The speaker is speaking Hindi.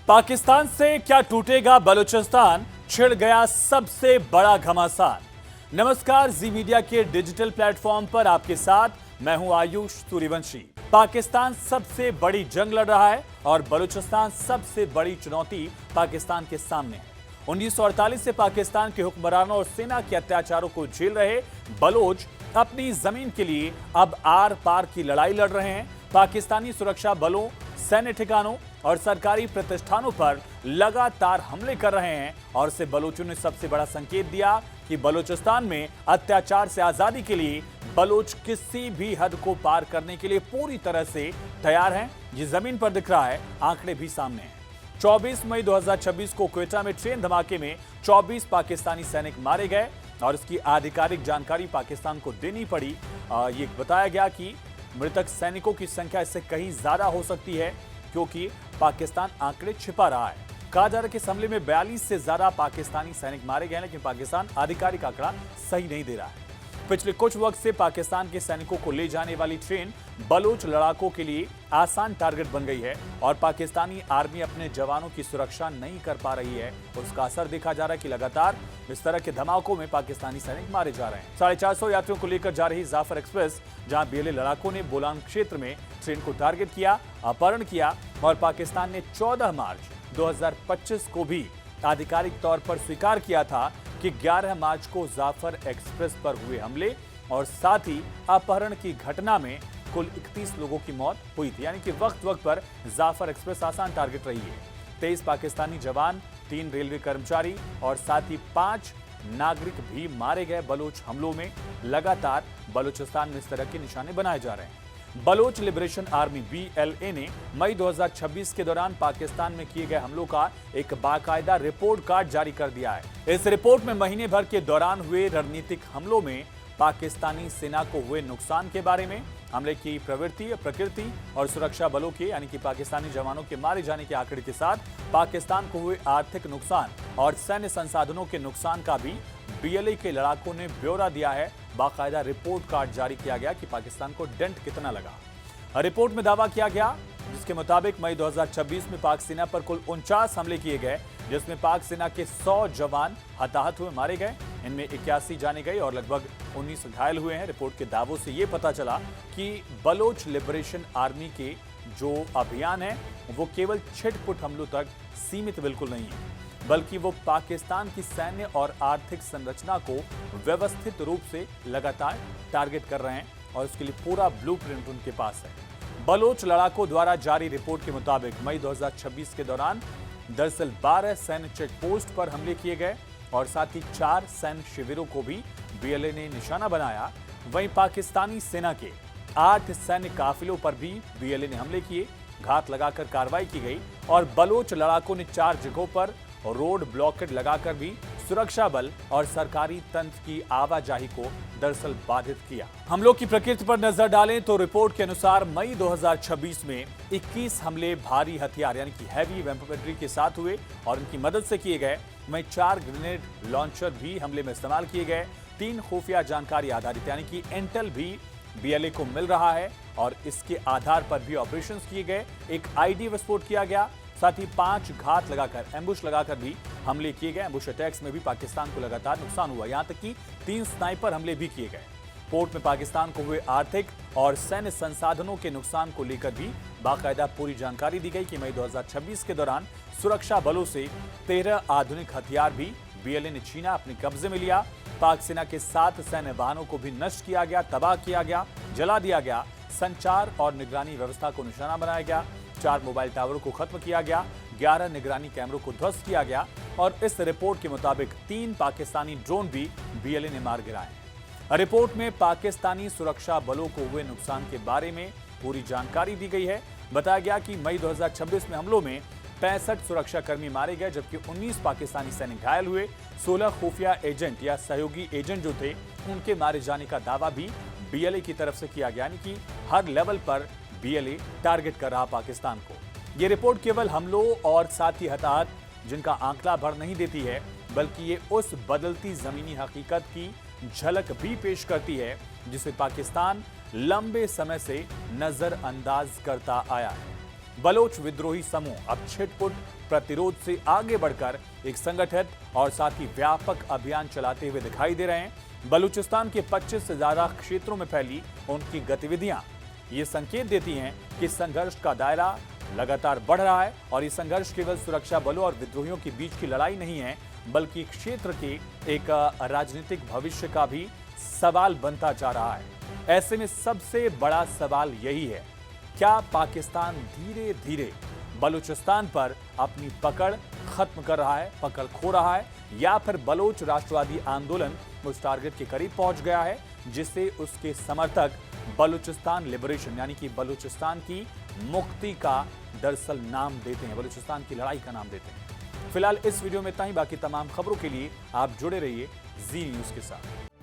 पाकिस्तान से क्या टूटेगा बलूचिस्तान, छिड़ गया सबसे बड़ा घमासान। नमस्कार, जी मीडिया के डिजिटल प्लेटफॉर्म पर आपके साथ मैं हूं आयुष सूर्यवंशी। पाकिस्तान सबसे बड़ी जंग लड़ रहा है और बलूचिस्तान सबसे बड़ी चुनौती पाकिस्तान के सामने है। 1948 से पाकिस्तान के हुक्मरानों और सेना के अत्याचारों को झेल रहे बलोच अपनी जमीन के लिए अब आर पार की लड़ाई लड़ रहे हैं। पाकिस्तानी सुरक्षा बलों, सैन्य ठिकानों और सरकारी प्रतिष्ठानों पर लगातार हमले कर रहे हैं और इससे बलोचों ने सबसे बड़ा संकेत दिया कि बलूचिस्तान में अत्याचार से आजादी के लिए बलोच किसी भी हद को पार करने के लिए पूरी तरह से तैयार हैं। ये जमीन पर दिख रहा है, आंकड़े भी सामने हैं। 24 मई 2026 को क्वेटा में ट्रेन धमाके में 24 पाकिस्तानी सैनिक मारे गए और इसकी आधिकारिक जानकारी पाकिस्तान को देनी पड़ी। ये बताया गया कि मृतक सैनिकों की संख्या इससे कहीं ज्यादा हो सकती है क्योंकि पाकिस्तान आंकड़े छिपा रहा है। कहा जा रहा है कि इस हमले में 42 से ज्यादा पाकिस्तानी सैनिक मारे गए, लेकिन पाकिस्तान आधिकारिक आंकड़ा सही नहीं दे रहा है। पिछले कुछ वक्त से पाकिस्तान के सैनिकों को ले जाने वाली ट्रेन बलोच लड़ाकों के लिए आसान टारगेट बन गई है और पाकिस्तानी आर्मी अपने जवानों की सुरक्षा नहीं कर पा रही है। उसका असर देखा जा रहा है कि लगातार इस तरह के धमाकों में पाकिस्तानी सैनिक मारे जा रहे हैं। 450 यात्रियों को लेकर जा रही जाफर एक्सप्रेस, जहां बीएलए लड़ाकों ने बोलान क्षेत्र में ट्रेन को टारगेट किया, अपहरण किया और पाकिस्तान ने 14 मार्च 2025 को भी आधिकारिक तौर पर स्वीकार किया था कि 11 मार्च को जाफर एक्सप्रेस पर हुए हमले और साथ ही अपहरण की घटना में कुल 31 लोगों की मौत हुई थी। यानी कि वक्त वक्त पर जाफर एक्सप्रेस आसान टारगेट रही है। 23 पाकिस्तानी जवान, 3 रेलवे कर्मचारी और साथ ही 5 नागरिक भी मारे गए बलोच हमलों में। लगातार बलूचिस्तान में इस तरह के निशाने बनाए जा रहे हैं। बलोच लिबरेशन आर्मी बीएलए ने मई 2026 के दौरान पाकिस्तान में किए गए हमलों का एक बाकायदा रिपोर्ट कार्ड जारी कर दिया है। इस रिपोर्ट में महीने भर के दौरान हुए रणनीतिक हमलों में पाकिस्तानी सेना को हुए नुकसान के बारे में, हमले की प्रकृति और सुरक्षा बलों के यानी कि पाकिस्तानी जवानों के मारे जाने के आंकड़े के साथ पाकिस्तान को हुए आर्थिक नुकसान और सैन्य संसाधनों के नुकसान का भी बीएलए के लड़ाकों ने ब्यौरा दिया है। बाकायदा रिपोर्ट कार्ड जारी किया गया कि पाकिस्तान को डेंट कितना लगा। रिपोर्ट में दावा किया गया जिसके मुताबिक मई 2026 में पाक सेना पर कुल 49 हमले किए गए, जिसमें पाक सेना के 100 जवान हताहत हुए, मारे गए। इनमें 81 जाने गए और लगभग 19 घायल हुए हैं। रिपोर्ट के दावों से यह पता चला कि बलोच लिबरेशन आर्मी के जो अभियान है वो केवल छिटपुट हमलों तक सीमित बिल्कुल नहीं है, बल्कि वो पाकिस्तान की सैन्य और आर्थिक संरचना को व्यवस्थित रूप से लगातार टारगेट कर रहे हैं और उसके लिए पूरा ब्लूप्रिंट उनके पास है। बलोच लड़ाकों द्वारा जारी रिपोर्ट के मुताबिक मई 2026 के दौरान दरअसल 12 सैन्य चेक पोस्ट पर हमले किए गए और साथ ही 4 सैन्य शिविरों को भी बीएलए ने निशाना बनाया। वहीं पाकिस्तानी सेना के 8 सैन्य काफिलों पर भी बीएलए ने हमले किए, घात लगाकर कार्रवाई की गई और बलोच लड़ाकों ने 4 जगहों पर रोड ब्लॉकेड लगाकर भी सुरक्षा बल और सरकारी तंत्र की आवाजाही को दरअसल बाधित किया। हमलों की प्रकृति पर नजर डालें तो रिपोर्ट के अनुसार मई 2026 में 21 हमले भारी हथियार यानी कि हैवी वेपनरी के साथ हुए और इनकी मदद से किए गए। वहीं 4 ग्रेनेड लॉन्चर भी हमले में इस्तेमाल किए गए। 3 खुफिया जानकारी आधारित यानी कि इंटेल भी बीएलए को मिल रहा है और इसके आधार पर भी ऑपरेशंस किए गए। एक आईडी विस्फोट किया गया, साथ ही 5 घात लगाकर एम्बुश लगाकर भी हमले किए गए। एम्बुश अटैक्स में भी पाकिस्तान को लगातार नुकसान हुआ, यहां तक कि 3 स्नाइपर हमले भी किए गए। पोर्ट में पाकिस्तान को हुए आर्थिक और सैन्य संसाधनों के नुकसान को लेकर भी बाकायदा पूरी जानकारी दी गई कि मई 2026 के दौरान सुरक्षा बलों से 13 आधुनिक हथियार भी बीएलए ने छीना, अपने कब्जे में लिया। पाक सेना के 7 सैन्य वाहनों को भी नष्ट किया गया, तबाह किया गया, जला दिया गया। संचार और निगरानी व्यवस्था को निशाना बनाया गया। 4 मोबाइल टावरों को खत्म किया गया, 11 निगरानी कैमरों को ध्वस्त किया गया और इस रिपोर्ट के मुताबिक 3 पाकिस्तानी ड्रोन भी बीएलए ने मार गिराए। रिपोर्ट में पाकिस्तानी सुरक्षा बलों को हुए नुकसान के बारे में पूरी जानकारी दी गई है। बताया गया कि मई 2026 में हमलों में 65 सुरक्षाकर्मी मारे गए, जबकि 19 पाकिस्तानी सैनिक घायल हुए। 16 खुफिया एजेंट या सहयोगी एजेंट जो थे उनके मारे जाने का दावा भी बीएलए की तरफ से किया गया, यानी कि हर लेवल पर बीएलए टारगेट कर रहा पाकिस्तान को। ये रिपोर्ट केवल हमलों और साथ ही हताहत जिनका आंकड़ा भर नहीं देती है, बल्कि ये उस बदलती जमीनी हकीकत की झलक भी पेश करती है जिसे पाकिस्तान लंबे समय से नजरअंदाज करता आया है। बलोच विद्रोही समूह अब छिटपुट प्रतिरोध से आगे बढ़कर एक संगठित और साथ ही व्यापक अभियान चलाते हुए दिखाई दे रहे हैं। बलूचिस्तान के 25 से ज्यादा क्षेत्रों में फैली उनकी गतिविधियां ये संकेत देती हैं कि संघर्ष का दायरा लगातार बढ़ रहा है और ये संघर्ष केवल सुरक्षा बलों और विद्रोहियों के बीच की लड़ाई नहीं है, बल्कि क्षेत्र के एक राजनीतिक भविष्य का भी सवाल बनता जा रहा है। ऐसे में सबसे बड़ा सवाल यही है, क्या पाकिस्तान धीरे धीरे बलूचिस्तान पर अपनी पकड़ खत्म कर रहा है, पकड़ खो रहा है, या फिर बलोच राष्ट्रवादी आंदोलन उस टारगेट के करीब पहुंच गया है जिसे उसके समर्थक बलूचिस्तान लिबरेशन यानी कि बलूचिस्तान की मुक्ति का दरअसल नाम देते हैं, बलूचिस्तान की लड़ाई का नाम देते हैं। फिलहाल इस वीडियो में इतना ही। बाकी तमाम खबरों के लिए आप जुड़े रहिए जी न्यूज़ के साथ।